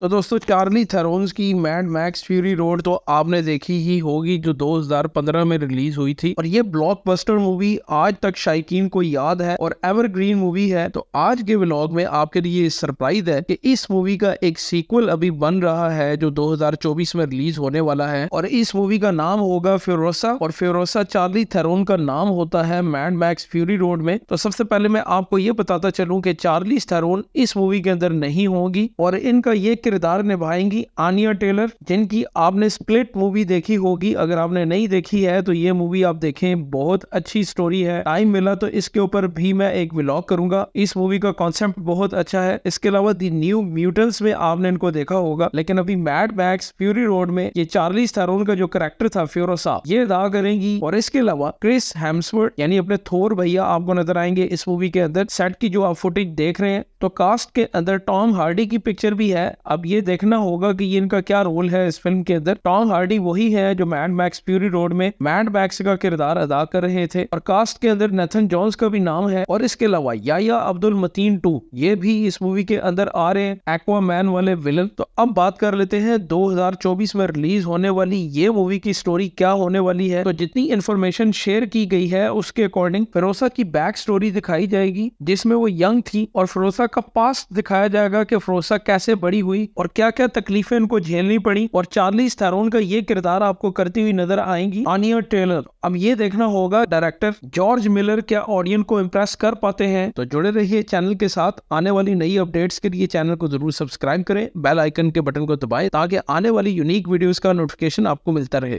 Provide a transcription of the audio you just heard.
तो दोस्तों चार्ली थेरोन्स की मैड मैक्स फ्यूरी रोड तो आपने देखी ही होगी, जो 2015 में रिलीज हुई थी। और ये ब्लॉकबस्टर मूवी आज तक शायकीन को याद है और एवरग्रीन मूवी है। तो आज के व्लॉग में आपके लिए सरप्राइज है कि इस मूवी का एक सीक्वल अभी बन रहा है जो 2024 में रिलीज होने वाला है। और इस मूवी का नाम होगा फ्यूरोसा, और फ्यूरोसा चार्ली थेरोन का नाम होता है मैड मैक्स फ्यूरी रोड में। तो सबसे पहले मैं आपको ये बताता चलूं कि चार्ली थेरोन इस मूवी के अंदर नहीं होगी और इनका ये किरदार निभाएंगी आनिया टेलर, जिनकी आपने स्प्लिट मूवी देखी होगी। अगर आपने नहीं देखी है तो ये मूवी आप देखें, बहुत अच्छी स्टोरी है। टाइम मिला तो इसके ऊपर भी मैं एक व्लॉग करूंगा। इस मूवी का कॉन्सेप्ट बहुत अच्छा है। इसके अलावा दी न्यू म्यूटेंट्स में आपने इनको देखा होगा, लेकिन अभी मैड मैक्स फ्यूरी रोड में ये चार्ली थेरोन का जो कैरेक्टर था फ्यूरोसा, ये अदा करेंगी। और इसके अलावा क्रिस हेम्सवर्थ यानी अपने थोर भैया आपको नजर आएंगे इस मूवी के अंदर। सेट की जो आप फुटेज देख रहे हैं, तो कास्ट के अंदर टॉम हार्डी की पिक्चर भी है। अब ये देखना होगा कि ये इनका क्या रोल है इस फिल्म के अंदर। टॉम हार्डी वही है जो मैड मैक्स फ्यूरी रोड में मैड मैक्स का किरदार अदा कर रहे थे। और कास्ट के अंदर नेथन जॉन्स का भी नाम है। और इसके अलावा याया अब्दुल मतीन 2 ये भी इस मूवी के अंदर आ रहे हैं, एक्वामैन वाले विलन। तो अब बात कर लेते हैं 2024 में रिलीज होने वाली ये मूवी की स्टोरी क्या होने वाली है। तो जितनी इंफॉर्मेशन शेयर की गई है उसके अकॉर्डिंग फिरोसा की बैक स्टोरी दिखाई जाएगी, जिसमें वो यंग थी, और फिरोसा का पास्ट दिखाया जाएगा कि फिरोसा कैसे बड़ी हुई और क्या क्या तकलीफें इनको झेलनी पड़ी। और चार्ली थेरोन का ये किरदार आपको करती हुई नजर आएंगी आनिया टेलर। अब ये देखना होगा डायरेक्टर जॉर्ज मिलर क्या ऑडियंस को इम्प्रेस कर पाते हैं। तो जुड़े रहिए चैनल के साथ। आने वाली नई अपडेट्स के लिए चैनल को जरूर सब्सक्राइब करें, बेल आइकन के बटन को दबाएं ताकि आने वाली यूनिक वीडियोस का नोटिफिकेशन आपको मिलता रहे।